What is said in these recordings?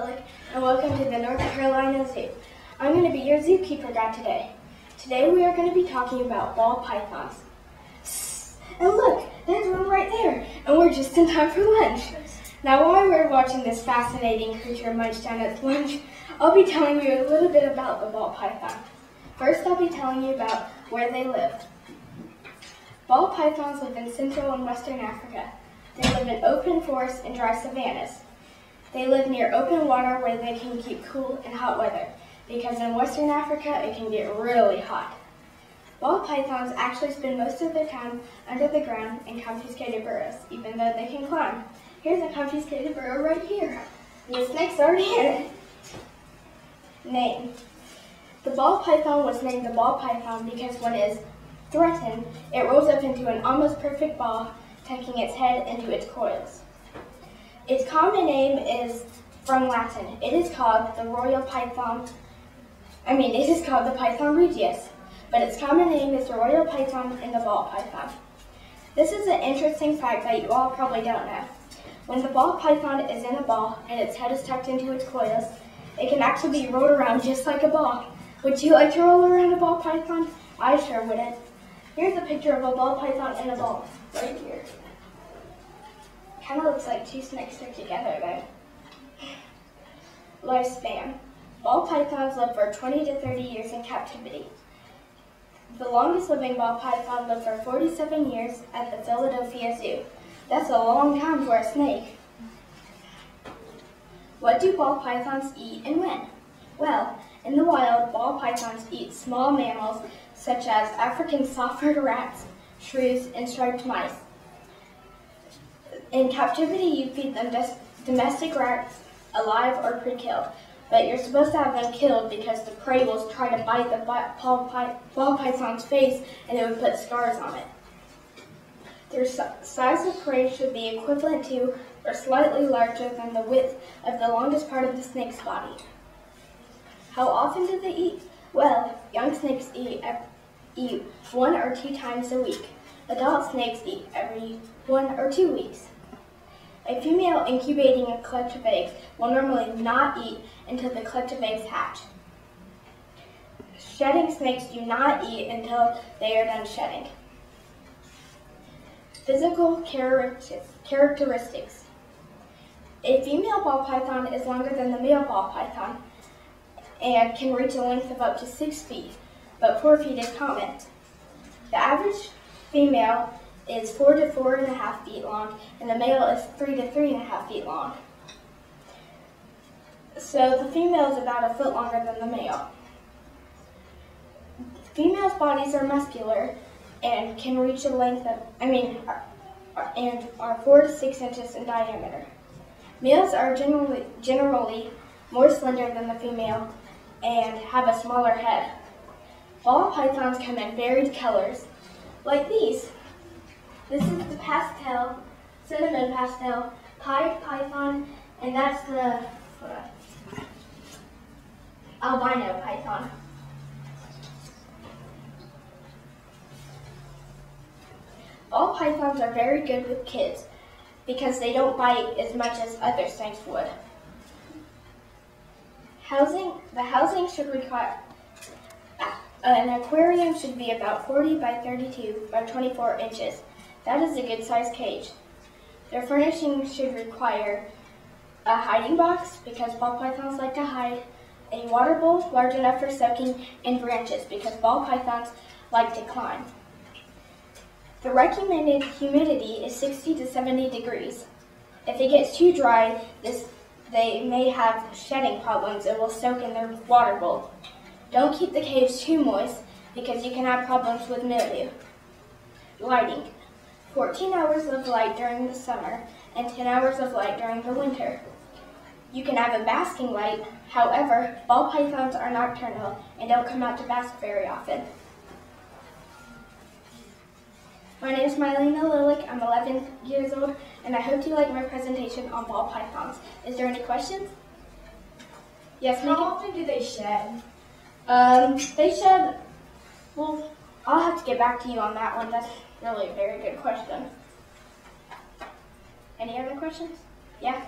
Lilick, and welcome to the North Carolina Zoo. I'm going to be your zookeeper guide today. Today we are going to be talking about ball pythons. And look, there's one right there, and we're just in time for lunch. Now while we're watching this fascinating creature munch down its lunch, I'll be telling you a little bit about the ball python. First, I'll be telling you about where they live. Ball pythons live in Central and Western Africa. They live in open forests and dry savannas. They live near open water where they can keep cool in hot weather, because in Western Africa it can get really hot. Ball pythons actually spend most of their time under the ground in confiscated burrows, even though they can climb. Here's a confiscated burrow right here. The snake's already in it. Name. The ball python was named the ball python because when it is threatened, it rolls up into an almost perfect ball, tucking its head into its coils. Its common name is from Latin. It is called the royal python. It is called the python regius, but its common name is the royal python and the ball python. This is an interesting fact that you all probably don't know. When the ball python is in a ball and its head is tucked into its coils, it can actually be rolled around just like a ball. Would you like to roll around a ball python? I sure wouldn't. Here's a picture of a ball python in a ball, right here. Kind of looks like two snakes stuck together there. Lifespan. Ball pythons live for 20 to 30 years in captivity. The longest living ball python lived for 47 years at the Philadelphia Zoo. That's a long time for a snake. What do ball pythons eat and when? Well, in the wild, ball pythons eat small mammals such as African soft-furred rats, shrews, and striped mice. In captivity, you feed them domestic rats, alive or pre-killed, but you're supposed to have them killed because the prey will try to bite the ball python's face and it would put scars on it. Their size of prey should be equivalent to or slightly larger than the width of the longest part of the snake's body. How often do they eat? Well, young snakes eat 1 or 2 times a week. Adult snakes eat every 1 or 2 weeks. A female incubating a clutch of eggs will normally not eat until the clutch of eggs hatch. Shedding snakes do not eat until they are done shedding. Physical characteristics. A female ball python is longer than the male ball python and can reach a length of up to 6 feet, but 4 feet is common. The average female is 4 to 4.5 feet long, and the male is 3 to 3.5 feet long. So the female is about a foot longer than the male. Females' bodies are muscular and can reach a length of, and are 4 to 6 inches in diameter. Males are generally more slender than the female and have a smaller head. Ball pythons come in varied colors, like these. This is the pastel, cinnamon pastel, pied python, and that's the albino python. Ball pythons are very good with kids because they don't bite as much as other snakes would. The housing should require, an aquarium should be about 40 by 32 by 24 inches. That is a good sized cage. Their furnishing should require a hiding box because ball pythons like to hide, a water bowl large enough for soaking, and branches because ball pythons like to climb. The recommended humidity is 60 to 70 degrees. If it gets too dry, they may have shedding problems and will soak in their water bowl. Don't keep the cage too moist because you can have problems with mildew. Lighting. 14 hours of light during the summer and 10 hours of light during the winter. You can have a basking light, however, ball pythons are nocturnal and don't come out to bask very often. My name is Mylena Lilick. I'm 11 years old, and I hope you like my presentation on ball pythons. Is there any questions? Yes, Megan? How often do they shed? They shed, well, I'll have to get back to you on that one. That's really a very good question. Any other questions? Yeah?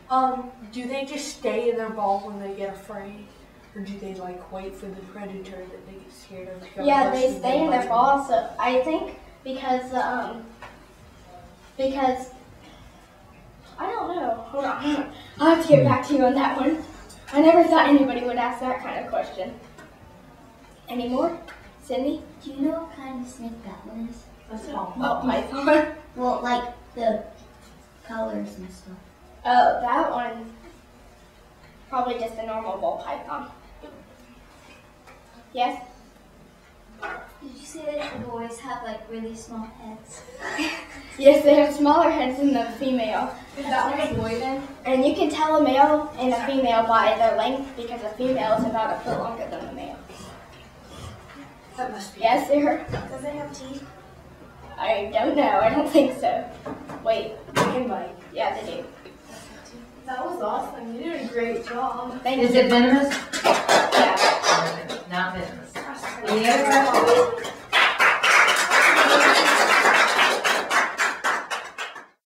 Do they just stay in their ball when they get afraid? Or do they like wait for the predator that they get scared of to come? Yeah, they stay in their ball. So I think because I don't know. Hold on. I'll have to get back to you on that one. I never thought anybody would ask that kind of question. Any more? Sydney? Do you know what kind of snake that one is? Oh, python. Well, like the colors and stuff. Oh, that one. Probably just a normal ball python. Yes? Did you say that the boys have like really small heads? Yes, they have smaller heads than the female. Is that one a boy then? And you can tell a male and a female by their length because a female is about a foot longer than the male. That must be. Yes, sir. Does it have teeth? I don't know. I don't think so. Wait, they can bite. Yeah, they do. That was awesome. You did a great job. Thank Is you. it venomous? Yeah. Not venomous. Yeah.